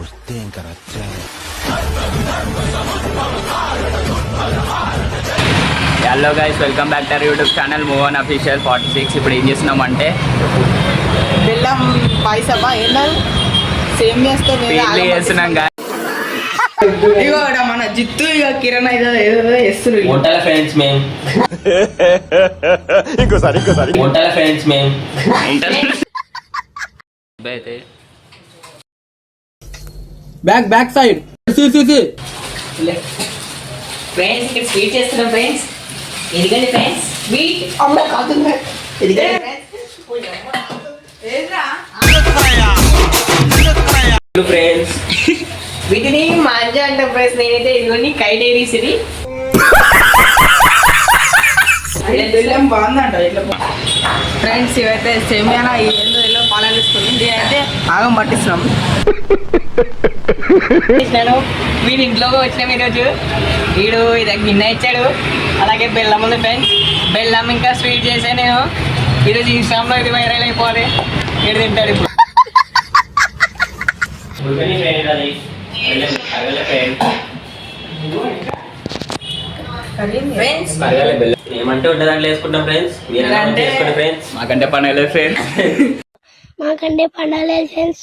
వస్తే ఇంకా రచ్చా. Hello guys, welcome back to our YouTube channel Mohan official 46. ఇప్పుడు ఏం చేస్తున్నామంటే బెల్లం పాయసమా ఏంటో సేమ్ చేస్తున్నాం guys. ఇగో మన జిత్తు ఇక కిరణ్ అయితే ఏదో చేస్తున్నారు వంటల ఫ్రెండ్స్ మేము ఇంకోసారి వంటల ఫ్రెండ్స్ మేము అయితే బ్యాక్ సైడ్ ఫ్రెండ్స్ ఇక్కడ స్వీట్ చేస్తున్నాం ఫ్రెండ్స్. ఎదిగండి ఫ్రెండ్స్ స్వీట్. అమ్మ కాదు ఎదిగండి ఫ్రెండ్స్. ఫ్రెండ్స్ వీటిని మాంజా అంటాం ఫ్రెండ్స్. నేనైతే ఇదిగోండి కైడేరీస్ ఇది. బెల్లం బాగుందంట ఇట్లా ఫ్రెండ్స్. ఇవైతే సేమియానా ఏదో పాలన ఇస్తుంది. దీనైతే ఆగం పట్టిస్తున్నాం. నేను వీడి ఇంట్లోకి వచ్చినాం ఈరోజు. వీడు ఇది గిన్నె ఇచ్చాడు, అలాగే బెల్లం ఉంది ఫ్రెండ్స్. బెల్లం ఇంకా స్వీట్ చేసే నేను ఈరోజు ఇన్స్టాగ్రామ్లో ఇది వైరల్ అయిపోవాలి. వీడు తింటాడు ఇప్పుడు. ఫ్రెండ్స్ ఏమంటే ఉంటే దాంట్లో వేసుకుంటాం ఫ్రెండ్స్. మీరు వేసుకోండి ఫ్రెండ్స్. మాకంటే పని లేదు ఫ్రెండ్స్. మాకంటే పండాలి ఫ్రెండ్స్.